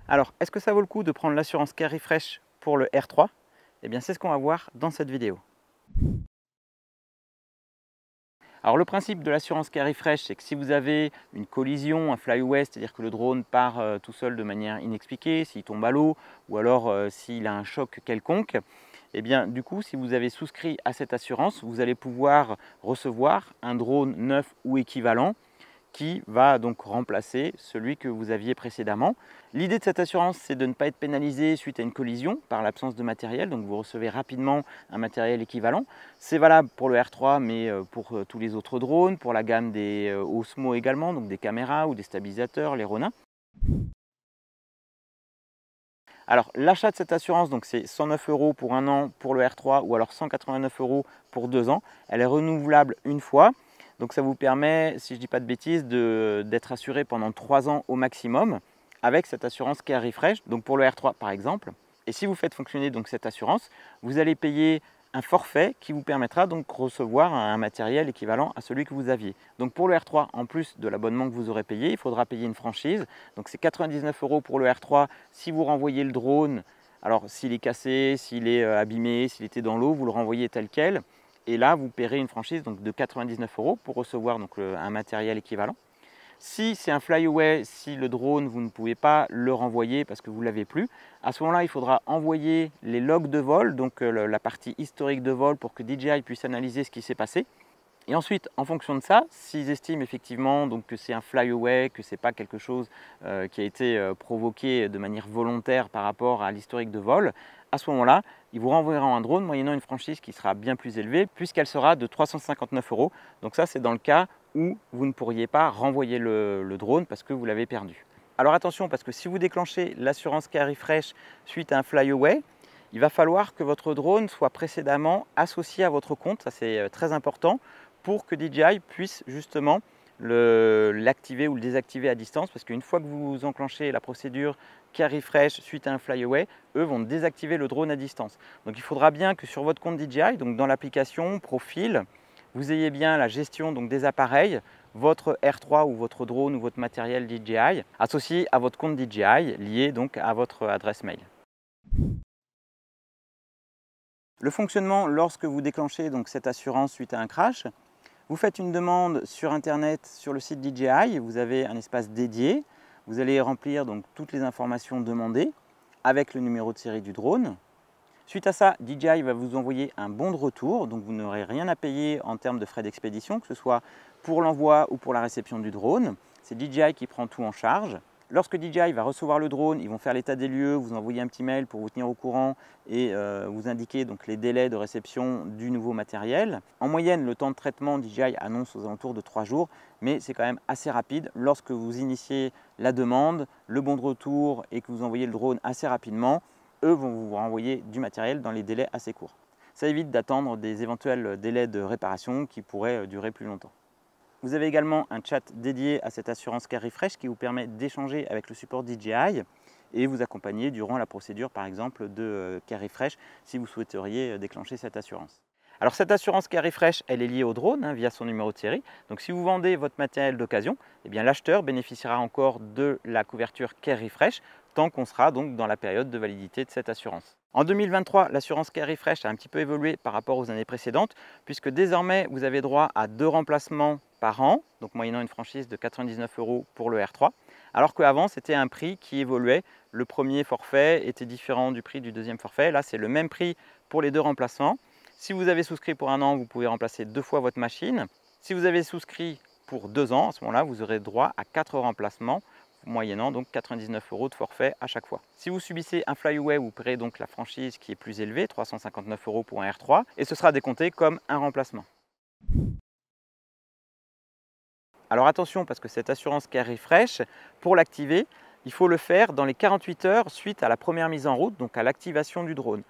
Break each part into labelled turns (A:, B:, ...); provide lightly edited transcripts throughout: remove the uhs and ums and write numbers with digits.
A: Alors, est-ce que ça vaut le coup de prendre l'assurance Carry-Fresh pour le R3? Eh bien, c'est ce qu'on va voir dans cette vidéo. Alors, le principe de l'assurance Carry-Fresh, c'est que si vous avez une collision, un flyaway, c'est-à-dire que le drone part tout seul de manière inexpliquée, s'il tombe à l'eau ou alors s'il a un choc quelconque, eh bien, du coup, si vous avez souscrit à cette assurance, vous allez pouvoir recevoir un drone neuf ou équivalent qui va donc remplacer celui que vous aviez précédemment. L'idée de cette assurance, c'est de ne pas être pénalisé suite à une collision par l'absence de matériel, donc vous recevez rapidement un matériel équivalent. C'est valable pour le R3, mais pour tous les autres drones, pour la gamme des Osmo également, donc des caméras ou des stabilisateurs, les Ronin. Alors l'achat de cette assurance, donc c'est 109 € pour un an pour le R3 ou alors 189 € pour 2 ans. Elle est renouvelable une fois. Donc ça vous permet, si je ne dis pas de bêtises, d'être assuré pendant 3 ans au maximum avec cette assurance Carry-Fresh, donc pour le R3 par exemple. Et si vous faites fonctionner donc cette assurance, vous allez payer un forfait qui vous permettra donc de recevoir un matériel équivalent à celui que vous aviez. Donc pour le R3, en plus de l'abonnement que vous aurez payé, il faudra payer une franchise. Donc c'est 99 € pour le R3 si vous renvoyez le drone. Alors s'il est cassé, s'il est abîmé, s'il était dans l'eau, vous le renvoyez tel quel. Et là, vous paierez une franchise donc, de 99 € pour recevoir donc, un matériel équivalent. Si c'est un flyaway, si le drone, vous ne pouvez pas le renvoyer parce que vous ne l'avez plus, à ce moment-là, il faudra envoyer les logs de vol, donc la partie historique de vol pour que DJI puisse analyser ce qui s'est passé. Et ensuite, en fonction de ça, s'ils estiment effectivement donc, que c'est un flyaway, que ce n'est pas quelque chose qui a été provoqué de manière volontaire par rapport à l'historique de vol, à ce moment-là, ils vous renverront un drone moyennant une franchise qui sera bien plus élevée puisqu'elle sera de 359 €. Donc ça, c'est dans le cas où vous ne pourriez pas renvoyer le drone parce que vous l'avez perdu. Alors attention, parce que si vous déclenchez l'assurance Carry-Fresh suite à un flyaway, il va falloir que votre drone soit précédemment associé à votre compte, ça c'est très important, pour que DJI puisse justement l'activer ou le désactiver à distance, parce qu'une fois que vous enclenchez la procédure Carry-Fresh suite à un flyaway, eux vont désactiver le drone à distance. Donc il faudra bien que sur votre compte DJI, donc dans l'application Profil, vous ayez bien la gestion donc, des appareils, votre R3 ou votre drone ou votre matériel DJI, associé à votre compte DJI, lié donc à votre adresse mail. Le fonctionnement lorsque vous déclenchez donc, cette assurance suite à un crash, vous faites une demande sur internet sur le site DJI, vous avez un espace dédié, vous allez remplir donc, toutes les informations demandées avec le numéro de série du drone. Suite à ça, DJI va vous envoyer un bon de retour, donc vous n'aurez rien à payer en termes de frais d'expédition, que ce soit pour l'envoi ou pour la réception du drone. C'est DJI qui prend tout en charge. Lorsque DJI va recevoir le drone, ils vont faire l'état des lieux, vous envoyer un petit mail pour vous tenir au courant et vous indiquer donc, les délais de réception du nouveau matériel. En moyenne, le temps de traitement, DJI annonce aux alentours de 3 jours, mais c'est quand même assez rapide. Lorsque vous initiez la demande, le bon de retour et que vous envoyez le drone assez rapidement, eux vont vous renvoyer du matériel dans les délais assez courts. Ça évite d'attendre des éventuels délais de réparation qui pourraient durer plus longtemps. Vous avez également un chat dédié à cette assurance Carry-Fresh qui vous permet d'échanger avec le support DJI et vous accompagner durant la procédure par exemple de Carry-Fresh si vous souhaiteriez déclencher cette assurance. Alors cette assurance Carry-Fresh, elle est liée au drone via son numéro de série. Donc si vous vendez votre matériel d'occasion, eh bien l'acheteur bénéficiera encore de la couverture Carry-Fresh tant qu'on sera donc dans la période de validité de cette assurance. En 2023, l'assurance Carry-Fresh a un petit peu évolué par rapport aux années précédentes puisque désormais vous avez droit à 2 remplacements par an, donc moyennant une franchise de 99 € pour le R3, alors qu'avant c'était un prix qui évoluait. Le premier forfait était différent du prix du deuxième forfait. Là c'est le même prix pour les 2 remplacements. Si vous avez souscrit pour un an, vous pouvez remplacer 2 fois votre machine. Si vous avez souscrit pour 2 ans, à ce moment-là, vous aurez droit à 4 remplacements, moyennant donc 99 € de forfait à chaque fois. Si vous subissez un flyaway, vous paierez donc la franchise qui est plus élevée, 359 € pour un R3, et ce sera décompté comme un remplacement. Alors attention, parce que cette assurance Carry-Fresh, pour l'activer, il faut le faire dans les 48 heures suite à la première mise en route, donc à l'activation du drone.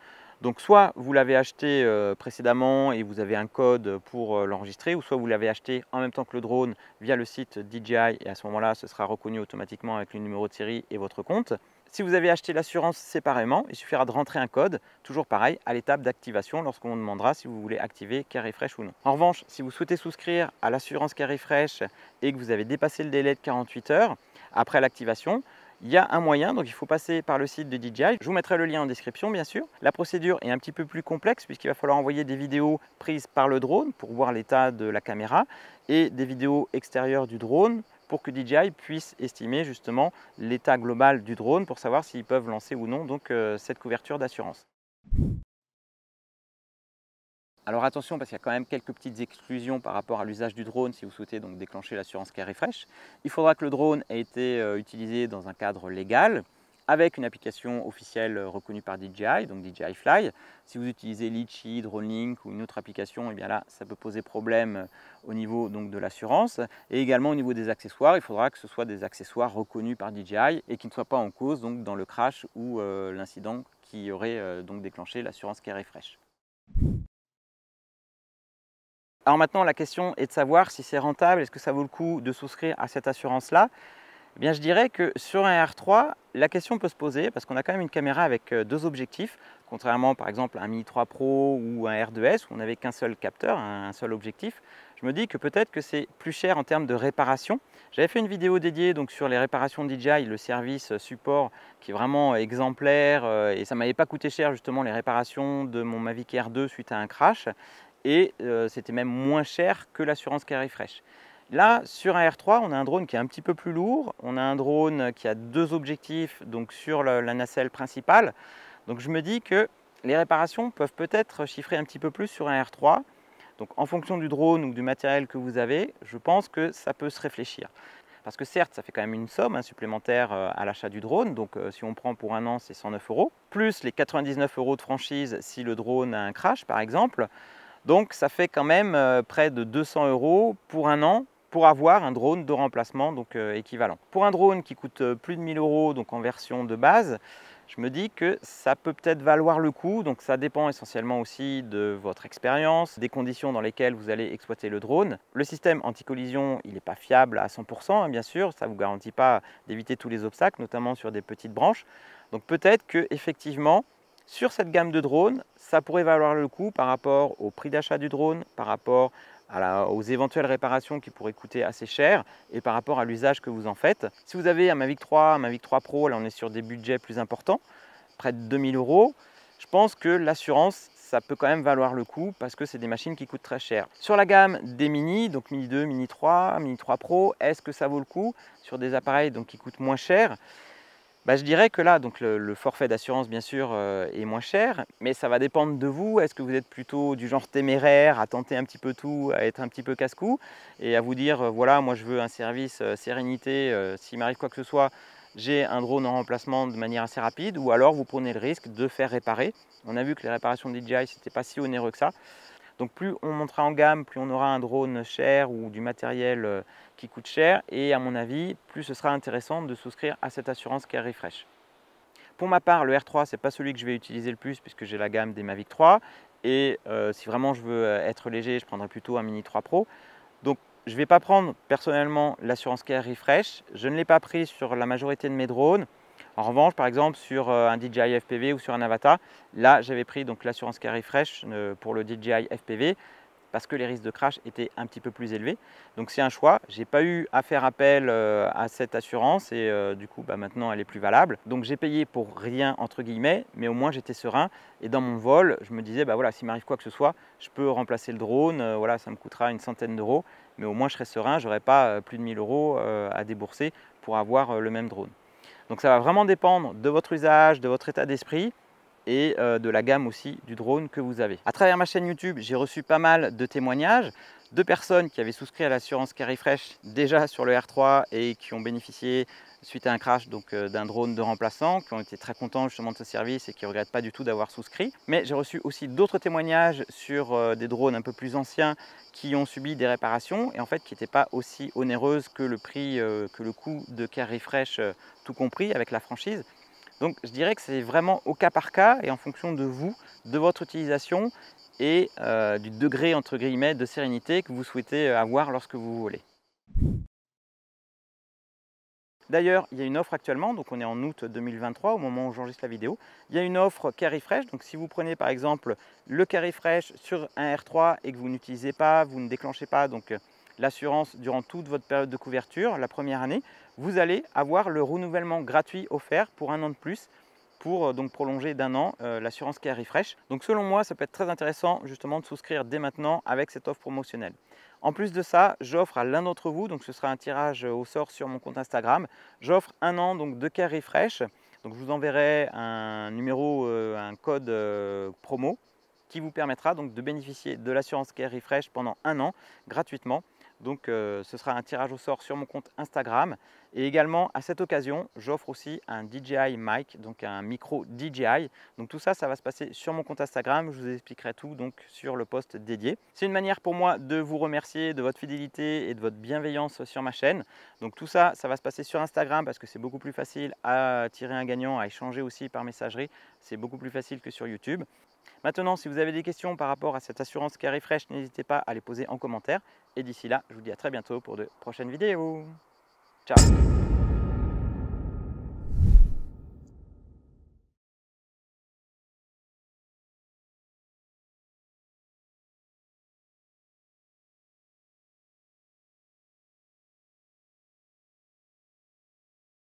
A: Donc soit vous l'avez acheté précédemment et vous avez un code pour l'enregistrer, ou soit vous l'avez acheté en même temps que le drone via le site DJI et à ce moment-là, ce sera reconnu automatiquement avec le numéro de série et votre compte. Si vous avez acheté l'assurance séparément, il suffira de rentrer un code, toujours pareil, à l'étape d'activation lorsqu'on vous demandera si vous voulez activer Carry-Fresh ou non. En revanche, si vous souhaitez souscrire à l'assurance Carry-Fresh et que vous avez dépassé le délai de 48 heures après l'activation, Il y a un moyen, donc il faut passer par le site de DJI. Je vous mettrai le lien en description, bien sûr. La procédure est un petit peu plus complexe puisqu'il va falloir envoyer des vidéos prises par le drone pour voir l'état de la caméra et des vidéos extérieures du drone pour que DJI puisse estimer justement l'état global du drone pour savoir s'ils peuvent lancer ou non donc, cette couverture d'assurance. Alors attention parce qu'il y a quand même quelques petites exclusions par rapport à l'usage du drone si vous souhaitez donc déclencher l'assurance Care Refresh. Il faudra que le drone ait été utilisé dans un cadre légal avec une application officielle reconnue par DJI, donc DJI Fly. Si vous utilisez Litchi, DroneLink ou une autre application, et bien là ça peut poser problème au niveau donc, de l'assurance. Et également au niveau des accessoires, il faudra que ce soit des accessoires reconnus par DJI et qui ne soient pas en cause donc, dans le crash ou l'incident qui aurait donc déclenché l'assurance Care Refresh. Alors maintenant, la question est de savoir si c'est rentable, est-ce que ça vaut le coup de souscrire à cette assurance-là? Eh bien, je dirais que sur un R3, la question peut se poser parce qu'on a quand même une caméra avec deux objectifs, contrairement par exemple à un Mini 3 Pro ou un R2S où on n'avait qu'un seul capteur, un seul objectif. Je me dis que peut-être que c'est plus cher en termes de réparation. J'avais fait une vidéo dédiée donc, sur les réparations DJI, le service support qui est vraiment exemplaire et ça ne m'avait pas coûté cher justement les réparations de mon Mavic Air 2 suite à un crash. Et c'était même moins cher que l'assurance Care Refresh. Là, sur un R3, on a un drone qui est un petit peu plus lourd. On a un drone qui a deux objectifs donc sur la nacelle principale. Donc je me dis que les réparations peuvent peut-être chiffrer un petit peu plus sur un R3. Donc en fonction du drone ou du matériel que vous avez, je pense que ça peut se réfléchir. Parce que certes, ça fait quand même une somme supplémentaire à l'achat du drone. Donc si on prend pour un an, c'est 109 €. Plus les 99 € de franchise si le drone a un crash, par exemple. Donc ça fait quand même près de 200 € pour un an pour avoir un drone de remplacement donc, équivalent. Pour un drone qui coûte plus de 1000 € donc en version de base, je me dis que ça peut peut-être valoir le coup. Donc ça dépend essentiellement aussi de votre expérience, des conditions dans lesquelles vous allez exploiter le drone. Le système anti-collision, il n'est pas fiable à 100 % hein, bien sûr, ça ne vous garantit pas d'éviter tous les obstacles, notamment sur des petites branches. Donc peut-être que effectivement, sur cette gamme de drones, ça pourrait valoir le coup par rapport au prix d'achat du drone, par rapport aux éventuelles réparations qui pourraient coûter assez cher et par rapport à l'usage que vous en faites. Si vous avez un Mavic 3, un Mavic 3 Pro, là on est sur des budgets plus importants, près de 2000 €, je pense que l'assurance, ça peut quand même valoir le coup parce que c'est des machines qui coûtent très cher. Sur la gamme des Mini, donc Mini 2, Mini 3, Mini 3 Pro, est-ce que ça vaut le coup sur des appareils donc, qui coûtent moins cher? Je dirais que là, donc le forfait d'assurance, bien sûr, est moins cher, mais ça va dépendre de vous. Est-ce que vous êtes plutôt du genre téméraire, à tenter un petit peu tout, à être un petit peu casse-cou, et à vous dire, voilà, moi je veux un service sérénité, s'il m'arrive quoi que ce soit, j'ai un drone en remplacement de manière assez rapide, ou alors vous prenez le risque de faire réparer. On a vu que les réparations DJI, c'était pas si onéreux que ça. Donc plus on montera en gamme, plus on aura un drone cher ou du matériel qui coûte cher. Et à mon avis, plus ce sera intéressant de souscrire à cette assurance Care Refresh. Pour ma part, le R3, ce n'est pas celui que je vais utiliser le plus puisque j'ai la gamme des Mavic 3. Et si vraiment je veux être léger, je prendrai plutôt un Mini 3 Pro. Donc je ne vais pas prendre personnellement l'assurance Care Refresh. Je ne l'ai pas pris sur la majorité de mes drones. En revanche, par exemple, sur un DJI FPV ou sur un Avata, là, j'avais pris donc l'assurance Care Refresh pour le DJI FPV parce que les risques de crash étaient un petit peu plus élevés. Donc c'est un choix. Je n'ai pas eu à faire appel à cette assurance et du coup, maintenant, elle est plus valable. Donc j'ai payé pour rien, entre guillemets, mais au moins j'étais serein. Et dans mon vol, je me disais, voilà, s'il m'arrive quoi que ce soit, je peux remplacer le drone. Voilà, ça me coûtera une centaine d'euros, mais au moins je serai serein. Je n'aurai pas plus de 1000 € à débourser pour avoir le même drone. Donc ça va vraiment dépendre de votre usage, de votre état d'esprit et de la gamme aussi du drone que vous avez. À travers ma chaîne YouTube, j'ai reçu pas mal de témoignages de personnes qui avaient souscrit à l'assurance Care Refresh déjà sur le R3 et qui ont bénéficié suite à un crash d'un drone de remplaçant, qui ont été très contents justement de ce service et qui ne regrettent pas du tout d'avoir souscrit. Mais j'ai reçu aussi d'autres témoignages sur des drones un peu plus anciens qui ont subi des réparations et en fait qui n'étaient pas aussi onéreuses que le prix, que le coût de Care Refresh tout compris avec la franchise. Donc je dirais que c'est vraiment au cas par cas et en fonction de vous, de votre utilisation et du degré entre guillemets de sérénité que vous souhaitez avoir lorsque vous volez. D'ailleurs, il y a une offre actuellement, donc on est en août 2023 au moment où j'enregistre la vidéo. Il y a une offre Care Refresh, donc si vous prenez par exemple le Care Refresh sur un R3 et que vous n'utilisez pas, vous ne déclenchez pas donc l'assurance durant toute votre période de couverture, la première année, vous allez avoir le renouvellement gratuit offert pour 1 an de plus pour donc prolonger d'1 an l'assurance Care Refresh. Donc selon moi, ça peut être très intéressant justement de souscrire dès maintenant avec cette offre promotionnelle. En plus de ça, j'offre à l'un d'entre vous, donc ce sera un tirage au sort sur mon compte Instagram, j'offre 1 an donc de Care Refresh. Donc je vous enverrai un numéro, un code promo qui vous permettra donc de bénéficier de l'assurance Care Refresh pendant 1 an gratuitement. Donc ce sera un tirage au sort sur mon compte Instagram. Et également à cette occasion, j'offre aussi un DJI mic, donc un micro DJI. Donc tout ça, ça va se passer sur mon compte Instagram. Je vous expliquerai tout donc sur le post dédié. C'est une manière pour moi de vous remercier de votre fidélité et de votre bienveillance sur ma chaîne. Donc tout ça, ça va se passer sur Instagram parce que c'est beaucoup plus facile à tirer un gagnant, à échanger aussi par messagerie. C'est beaucoup plus facile que sur YouTube. Maintenant, si vous avez des questions par rapport à cette assurance Care Refresh, n'hésitez pas à les poser en commentaire. Et d'ici là, je vous dis à très bientôt pour de prochaines vidéos. Ciao!